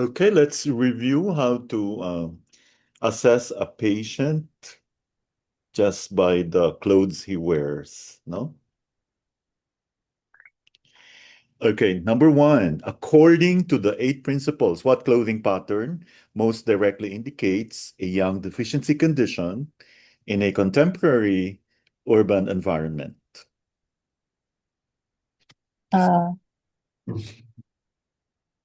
Okay, let's review how to assess a patient just by the clothes he wears, no? Okay, number one, according to the 8 principles, what clothing pattern most directly indicates a young deficiency condition in a contemporary urban environment? Uh,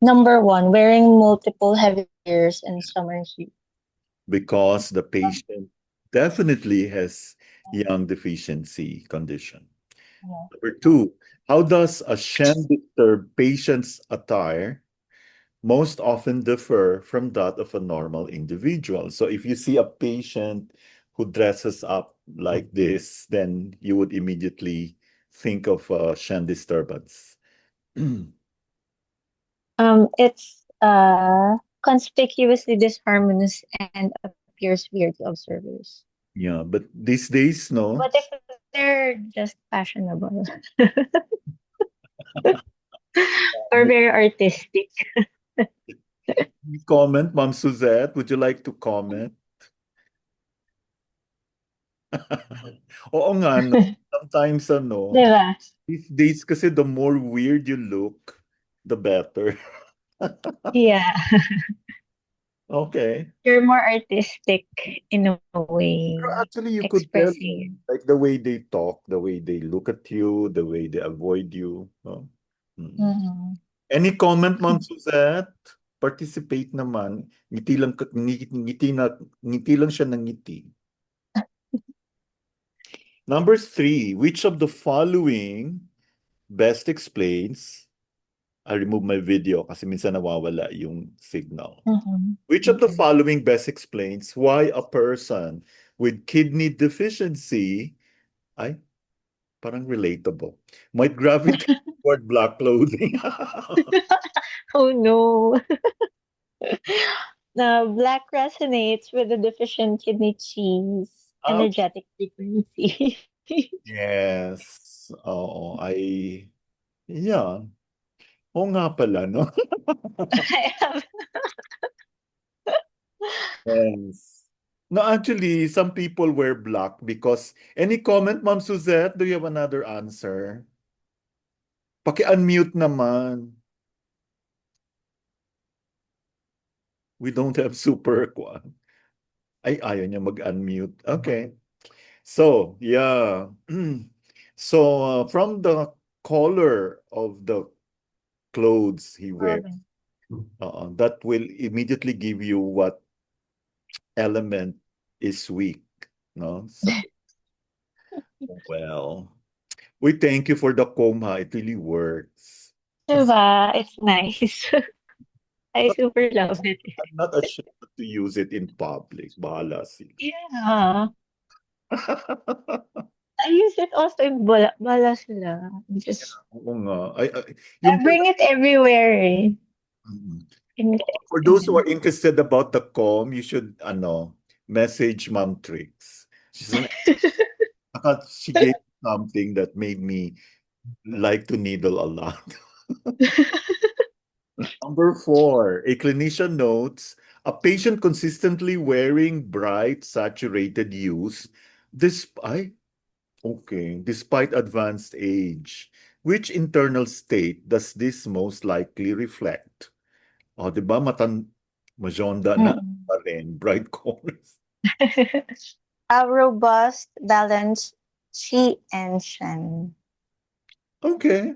Number one, wearing multiple heavy layers and summer heat. Because the patient definitely has young deficiency condition. Yeah. Number two, how does a Shen disturbed patient's attire most often differ from that of a normal individual? So if you see a patient who dresses up like this, then you would immediately think of Shen disturbance. It's conspicuously disharmonious and appears weird to observers. Yeah, but these days, no. But if they're just fashionable or very artistic. Comment, Ma'am Suzette, would you like to comment? Oo nga, no. Sometimes, Diba? these days kasi the more weird you look, the better. Yeah. Okay. You're more artistic in a Pero way, actually, you could tell, expressing. like the way they talk, the way they look at you, the way they avoid you. No? Mm. Mhm. Any comment, Ma'am Suzette? Participate naman. Ngiti lang siya ng ngiti. Number three, which of the following best explains, I remove my video kasi minsan nawawala yung signal. Mhm. Which of the Okay. following best explains why a person with kidney deficiency, ay, parang relatable, might gravitate toward black clothing? Oh no. The black resonates with the deficient kidney cheese Ah, energetic frequency. yes. Oo, yeah. Oo nga pala, no? I have Yes. No, actually, some people wear black because any comment, Ma'am Suzette? Do you have another answer? Paki-unmute naman. We don't have super kwan. Ay, ayaw niya mag-unmute. Okay. So, yeah. So, from the color of the clothes he wears, proven. that will immediately give you what element is weak. No? So, well, we thank you for the coma. It really works. Diba? It's nice. I super love it. I'm not ashamed to use it in public. Bahala sila. Yeah. I use it also in bala sila. Just Oo nga. Yung I bring it everywhere eh. Mm. In, For those who in, are interested about the com, you should message Mom Tricks. She gave something that made me like to needle a lot. Number four, a clinician notes a patient consistently wearing bright, saturated hues, despite advanced age. Which internal state does this most likely reflect? O, di ba, majonda na Mm. pa rin, bright colors. A robust, balanced chi and shen. Okay.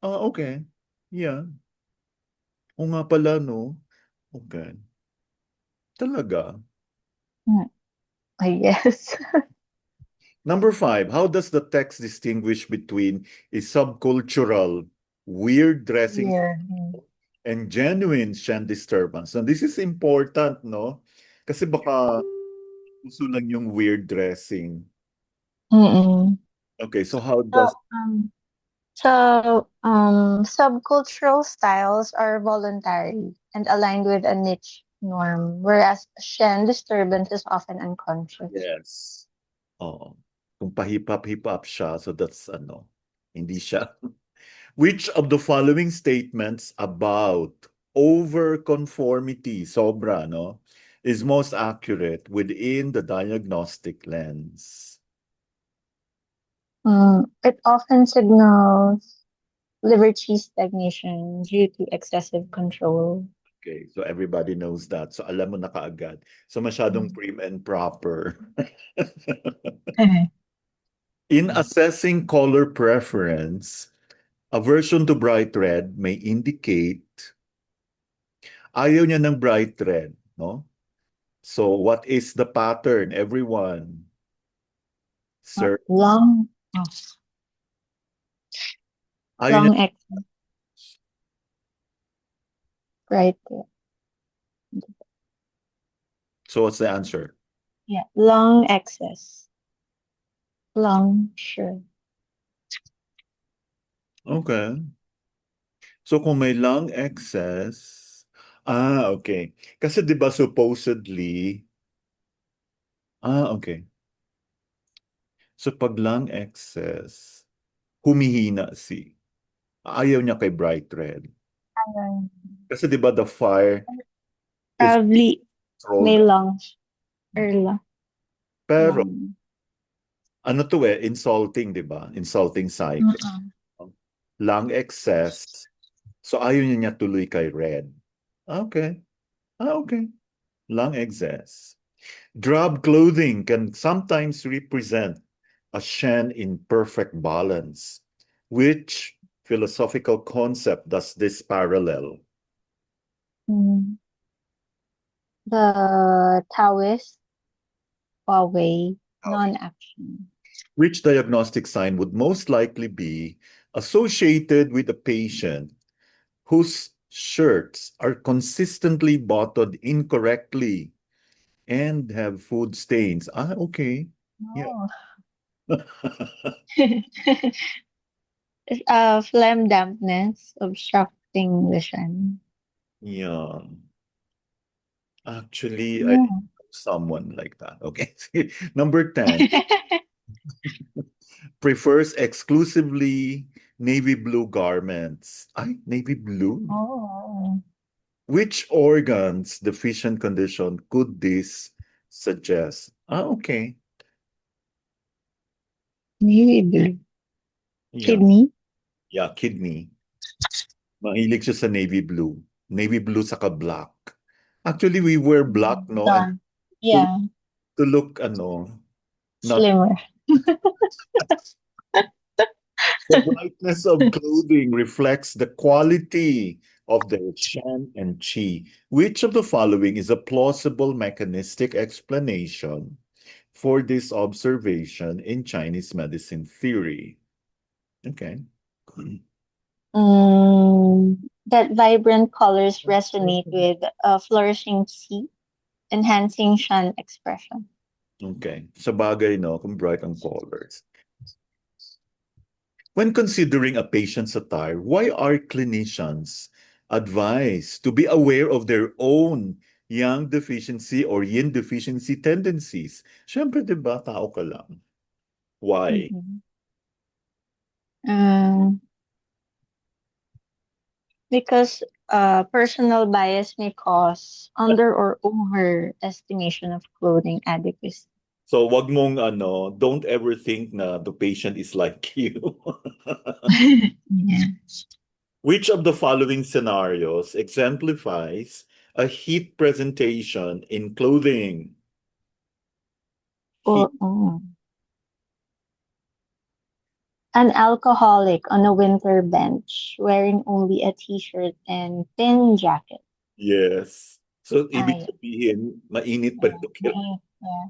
Okay. Yeah. O nga pala, no? Okay. Talaga. Mm, I guess. Number five, how does the text distinguish between a subcultural weird dressing Yeah. and genuine Shan disturbance? And this is important, no? Kasi baka uso lang yung weird dressing. Mm-mm. Okay, so how So, does subcultural styles are voluntary and aligned with a niche norm, whereas Shen disturbance is often unconscious. yes. Oo. Kung pahip-hop siya, so that's hindi siya. Which of the following statements about over-conformity, sobra, no, is most accurate within the diagnostic lens. It often signals liver cheese stagnation due to excessive control. Okay, so everybody knows that. So alam mo na kaagad. So masyadong Mm. prim and proper. In assessing color preference, aversion to bright red may indicate ayaw niya ng bright red, no? So what is the pattern, everyone? Sir, Long, oh, ayaw niya. long excess, right? So what's the answer? Yeah, long excess, long, sure. Okay. So kung may lung excess, okay. Kasi 'di ba supposedly, okay. So pag lung excess, humihina ayaw niya kay bright red. Ayun. Kasi 'di ba the fire is Probably may controlled. lungs or Pero lung. ano to insulting 'di ba? Insulting cycle. Mm-mm. Lung excess. So ayaw niya tuloy kay red. Okay. Okay. Lung excess. Drab clothing can sometimes represent a Shen in perfect balance. Which philosophical concept does this parallel? Mm. The Taoist Huawei non-action. Which diagnostic sign would most likely be associated with a patient whose shirts are consistently buttoned incorrectly and have food stains? Okay. Yeah. No. Phlegm dampness, obstructing vision. Yeah. Actually, I Yeah. know someone like that. Okay. Number 10, prefers exclusively navy blue garments. Navy blue? Oh, Which organs deficient condition could this suggest? Okay. navy blue. Yeah. Kidney? Yeah, kidney. Mahilig siya sa navy blue. Navy blue saka black. Actually, we wear black, no? And Done. to, Yeah, to look, not slimmer. the brightness of clothing reflects the quality of their shan and chi. Which of the following is a plausible mechanistic explanation for this observation in Chinese medicine theory? Okay. That vibrant colors resonate with a flourishing sea, enhancing Shan expression. Okay. Sa bagay, no, kung bright ang colors. When considering a patient's attire, why are clinicians advised to be aware of their own yang deficiency or yin deficiency tendencies? Siyempre, di ba, tao ka lang. Why? Mhm. Um, because personal bias may cause under or overestimation of clothing adequacy. So, wag mong don't ever think na the patient is like you. Yeah. Which of the following scenarios exemplifies a heat presentation in clothing? Heat, Or an alcoholic on a winter bench wearing only a t-shirt and thin jacket. yes. So, Ah, ibig yeah. sabihin, mainit pa Yeah. ito. Yeah.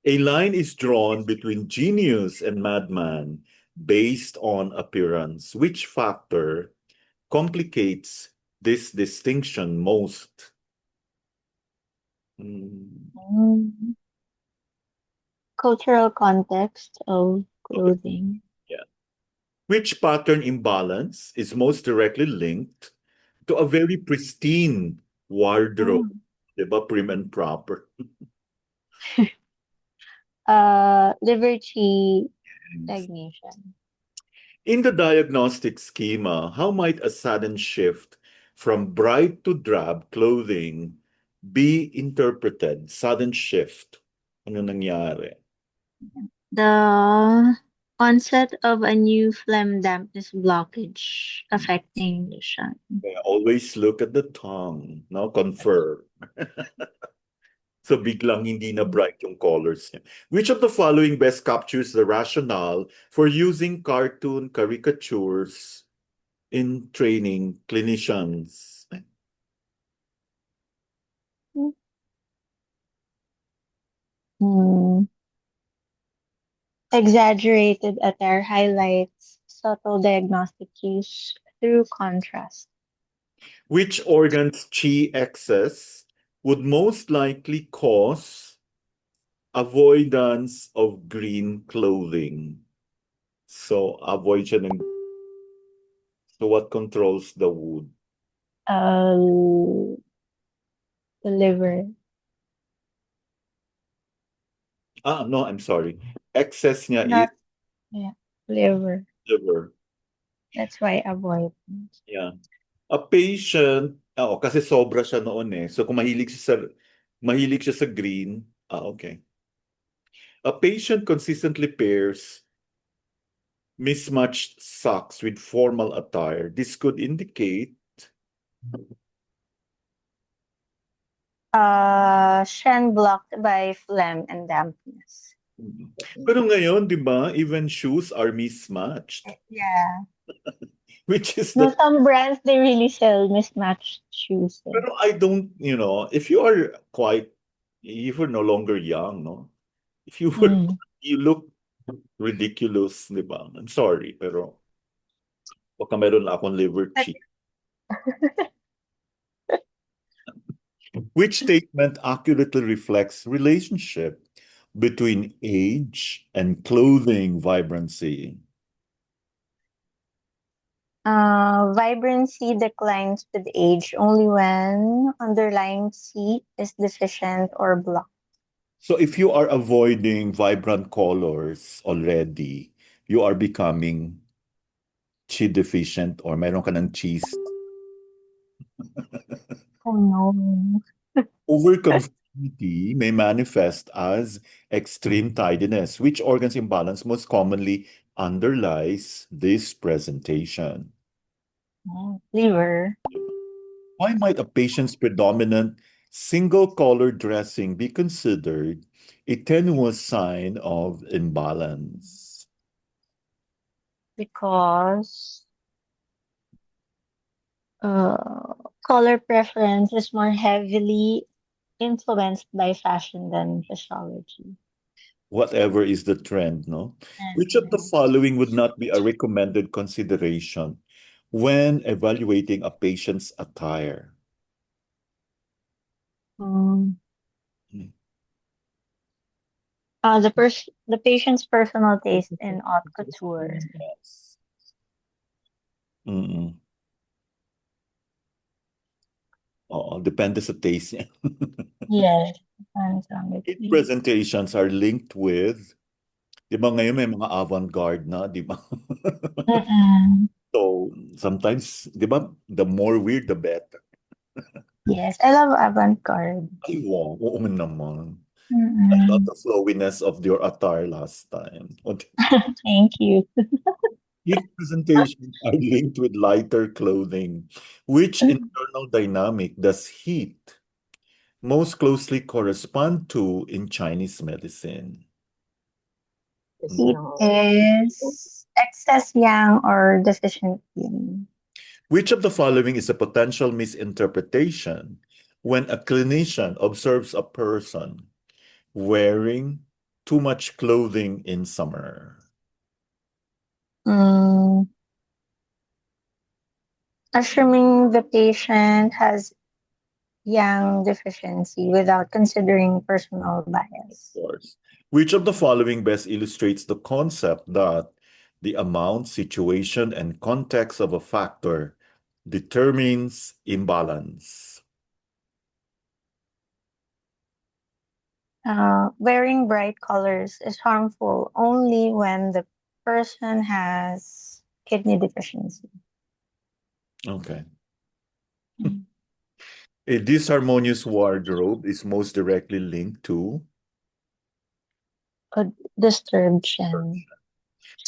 A line is drawn between genius and madman based on appearance. Which factor complicates this distinction most? Hmm, Mm. Cultural context of okay, clothing. yeah. Which pattern imbalance is most directly linked to a very pristine wardrobe? Mm. Diba? Prim and proper. Liberty stagnation. In the diagnostic schema, how might a sudden shift from bright to drab clothing be interpreted? Sudden shift. Ano nangyari? The onset of a new phlegm dampness blockage affecting the shunt. Kaya always look at the tongue. No, confirm. So biglang hindi na bright yung colors niya. Which of the following best captures the rationale for using cartoon caricatures in training clinicians? Hmm. Exaggerated attire highlights subtle diagnostic cues through contrast. Which organ's chi excess would most likely cause avoidance of green clothing? So avoid siya ng, so what controls the wood? Uh, the liver. No, I'm sorry. Excess niya is Not, yeah, liver. liver. That's why avoid. Yeah. A patient, kasi sobra siya noon eh. So kung mahilig siya sa green, okay. A patient consistently pairs mismatched socks with formal attire. This could indicate Shen blocked by phlegm and dampness. Pero ngayon, di ba, even shoes are mismatched, Yeah. which is No, the, some brands they really sell mismatched shoes. Eh. pero I don't, if you are quite, if you're no longer young, no? If you were, Mm. you look ridiculous, di ba? I'm sorry, pero baka meron lang akong liver But, cheek. Which statement accurately reflects relationship between age and clothing vibrancy? vibrancy declines with age only when underlying C is deficient or blocked. So if you are avoiding vibrant colors already, you are becoming chi deficient or meron ka ng cheese. Oh no. Overconformity may manifest as extreme tidiness. Which organ's imbalance most commonly underlies this presentation? Liver. Why might a patient's predominant single color dressing be considered a tenuous sign of imbalance? Because color preference is more heavily influenced by fashion than physiology. Whatever is the trend, no? Which of the Mhm. following would not be a recommended consideration when evaluating a patient's attire? Mm. Hmm. The patient's personal taste in haute couture. Yes. Mm-mm. Oo, depende sa taste niya. Yes, depends on the Its taste. presentations are linked with, di ba ngayon may mga avant-garde na, di ba? Mm-mm. So, sometimes, di ba, the more weird, the better. Yes, I love avant-garde. Ay, wow, oo naman. I love Mm-mm. the flowiness of your attire last time. Thank you. Its presentations are linked with lighter clothing. Which internal dynamic does heat most closely correspond to in Chinese medicine? Heat is excess yang or deficient yin. Which of the following is a potential misinterpretation when a clinician observes a person wearing too much clothing in summer? Mm, assuming the patient has yang deficiency without considering personal Of bias. course. Which of the following best illustrates the concept that the amount, situation, and context of a factor determines imbalance? Wearing bright colors is harmful only when the person has kidney deficiency. Okay. Mm. A disharmonious wardrobe is most directly linked to A disturbed Shen.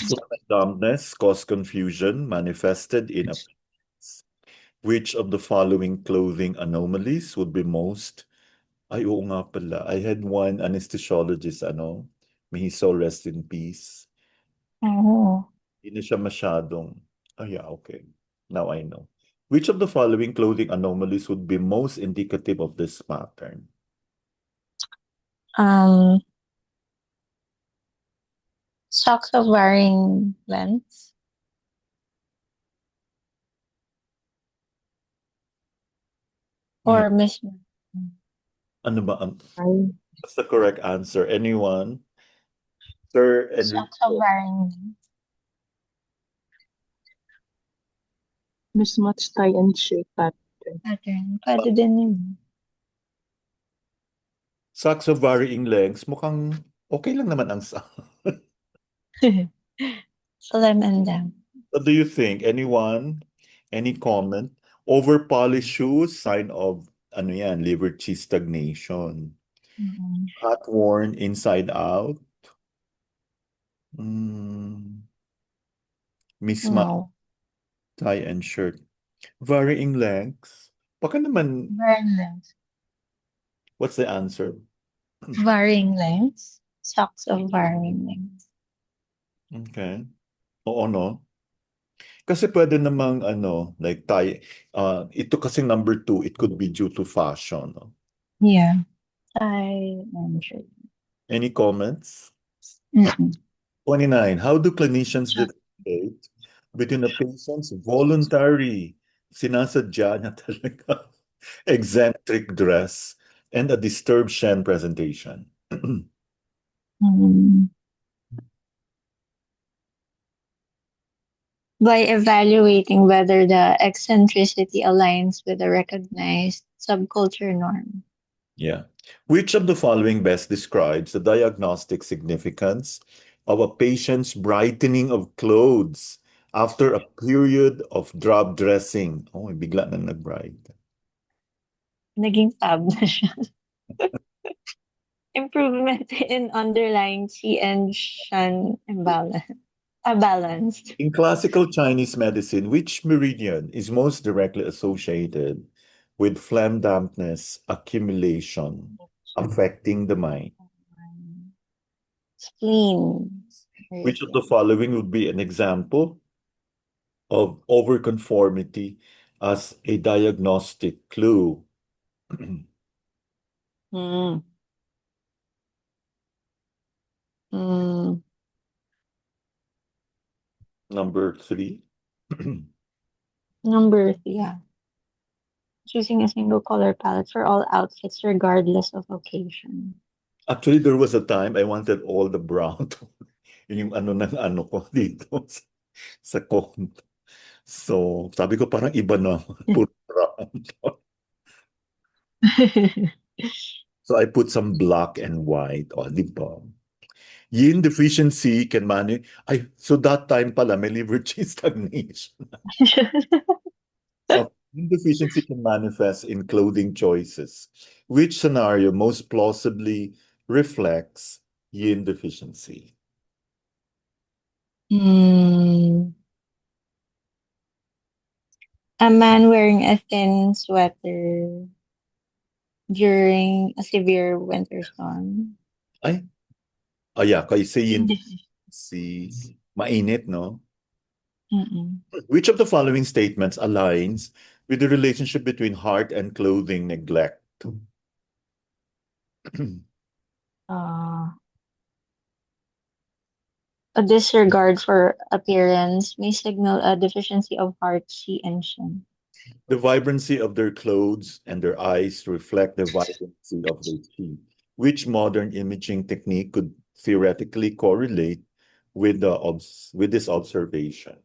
phlegm and dumbness cause confusion manifested in appearance. Which of the following clothing anomalies would be most Ay, oo nga pala. I had one anesthesiologist, may he so rest in peace. Oh. Hindi na siya masyadong, oh yeah, okay. Now I know. Which of the following clothing anomalies would be most indicative of this pattern? Um, Socks of varying lengths Yeah. or mismatch. Ano ba ang, Ay, what's the correct answer? Anyone? Sir Socks of Enrico. varying lengths. mismatch tie and shirt pattern. Pattern. Pwede din yun. Socks of varying lengths, mukhang okay lang naman ang sa. Slim and damp. What do you think? Anyone? Any comment? Over-polished shoes, sign of, ano yan, liver cheese stagnation. Mm. Hat worn inside out. Mm, mismatch No. tie and shirt. Varying lengths. Baka naman, Varying lengths. what's the answer? Varying lengths. Socks of varying lengths. Okay. Oo, no? Kasi pwede namang, like tie, ito kasi number two, it could be due to fashion. No? Yeah. I am sure. Any comments? Mm-mm. 29. How do clinicians differentiate between a patient's voluntary, sinasadya niya talaga, eccentric dress and a disturbed Shen presentation? Mm. By evaluating whether the eccentricity aligns with a recognized subculture norm. Yeah. Which of the following best describes the diagnostic significance of a patient's brightening of clothes after a period of drop dressing? Oh, bigla na nag-bright. Naging tab na siya. Improvement in underlying qi and shan imbalance. Balanced. In classical Chinese medicine, which meridian is most directly associated with phlegm dampness accumulation affecting the mind? Spleen. Which of Meridian. the following would be an example of overconformity as a diagnostic clue? Mm. Mm. Number three. Number three, yeah. Choosing a single color palette for all outfits regardless of occasion. Actually, there was a time I wanted all the brown. Yun yung ano ng ano ko dito sa coat. So, sabi ko parang iba na. Puro brown. So I put some black and white. O, di ba? Yin deficiency can ay, so that time pala, may liver cheese stagnation. Yin deficiency can manifest in clothing choices. Which scenario most plausibly reflects yin deficiency? Mm. A man wearing a thin sweater during a severe winter storm. Ay, yeah, kasi yin Indecision. deficiency, mainit, no? Mm-mm. Which of the following statements aligns with the relationship between heart and clothing neglect? Uh, a disregard for appearance may signal a deficiency of heart, qi, and shin. The vibrancy of their clothes and their eyes reflect the vibrancy of their chi. Which modern imaging technique could theoretically correlate with with this observation?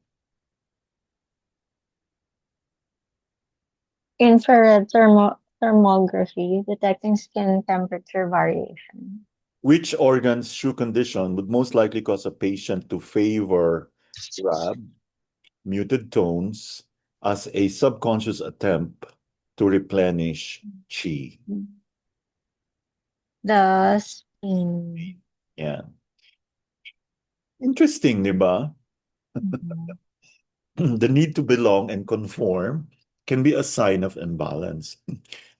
Infrared thermography detecting skin temperature variation. Which organ's shoe condition would most likely cause a patient to favor drab, muted tones as a subconscious attempt to replenish qi. The spleen. Yeah. Interesting, di ba? Mhm. The need to belong and conform can be a sign of imbalance.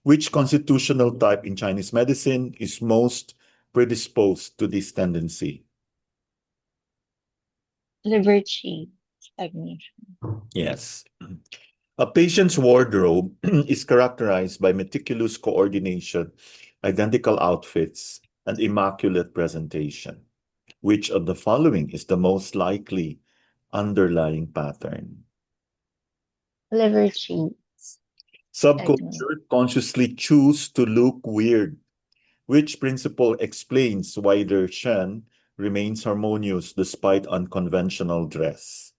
Which constitutional type in Chinese medicine is most predisposed to this tendency? Liver chi. Stagnation. Yes. A patient's wardrobe is characterized by meticulous coordination, identical outfits, and immaculate presentation. Which of the following is the most likely underlying pattern? Liver chi. Stagnation. Subculture consciously choose to look weird, which principle explains why their Shen remains harmonious despite unconventional dress.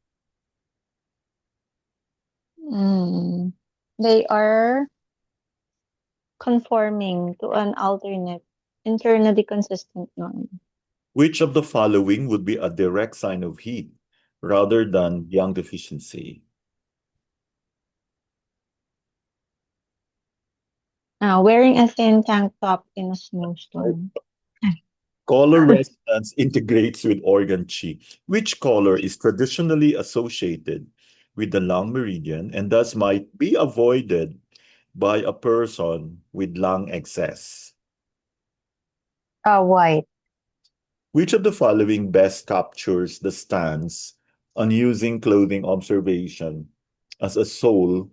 Mm. They are conforming to an alternate, internally consistent norm. Which of the following would be a direct sign of heat rather than yang deficiency? Wearing a thin tank top in a snowstorm. Color resonance integrates with organ chi. Which color is traditionally associated with the lung meridian and thus might be avoided by a person with lung excess? White. Which of the following best captures the stance on using clothing observation as a soul?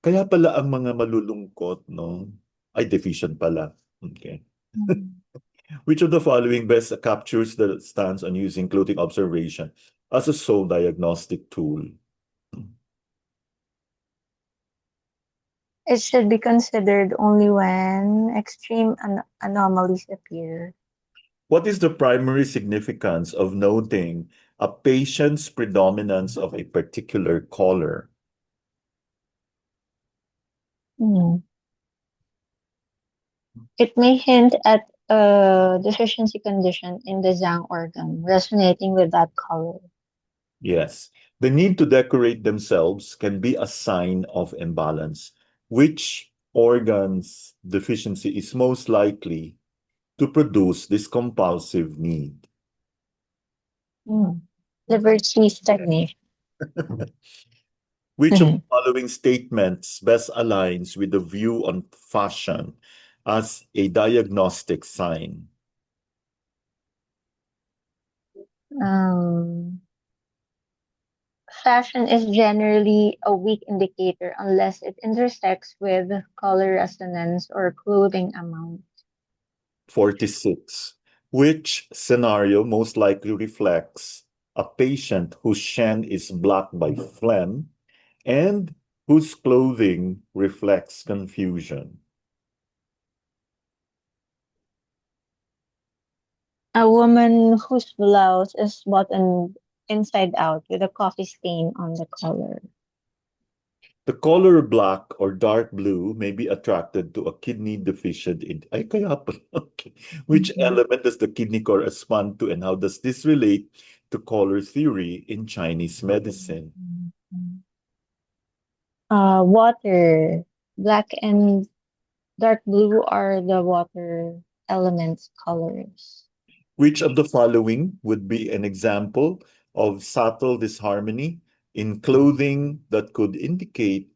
Kaya pala ang mga malulungkot, no? Ay, deficient pala. Okay. Mm. Which of the following best captures the stance on using clothing observation as a soul diagnostic tool? It should be considered only when extreme anomalies appear. What is the primary significance of noting a patient's predominance of a particular color? Hmm. It may hint at a deficiency condition in the Zhang organ, resonating with that color. Yes, the need to decorate themselves can be a sign of imbalance. Which organ's deficiency is most likely to produce this compulsive need? Hmm. Liver chi stagnation. Which of the following statements best aligns with the view on fashion as a diagnostic sign? um, Fashion is generally a weak indicator unless it intersects with color resonance or clothing amount. 46. Which scenario most likely reflects a patient whose shen is blocked by phlegm and whose clothing reflects confusion? A woman whose blouse is buttoned inside out with a coffee stain on the collar. The color black or dark blue may be attracted to a kidney deficient in ay kaya pala. Okay. Which Mhm. element does the kidney correspond to and how does this relate to color theory in Chinese medicine? Water. Black and dark blue are the water elements colors. Which of the following would be an example of subtle disharmony in clothing that could indicate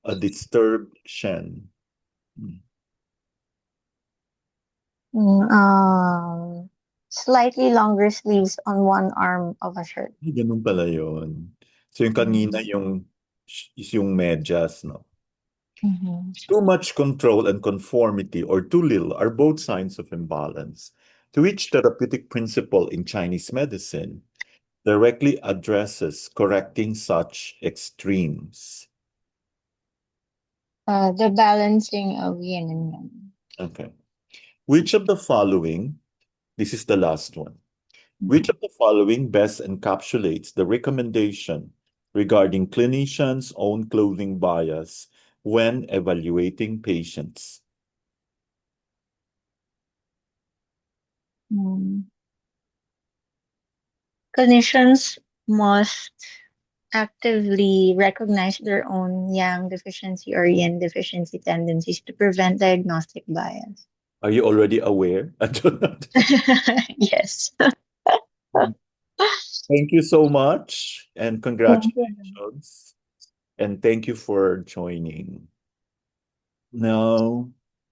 a disturbed Shen? Hmm. Mm, Slightly longer sleeves on one arm of a shirt. Ay, ganun pala yun. So yung kanina yung medyas, no? Mhm. Too much control and conformity or too little are both signs of imbalance, to which therapeutic principle in Chinese medicine directly addresses correcting such extremes. The balancing of yin and yang. Okay. Which of the following, this is the last one, which of the following best encapsulates the recommendation regarding clinicians' own clothing bias when evaluating patients? Mm. Clinicians must actively recognize their own yang deficiency or yin deficiency tendencies to prevent diagnostic bias. Are you already aware? I don't know. Yes. Thank you so much and Thank you. congratulations. And thank you for joining. Now,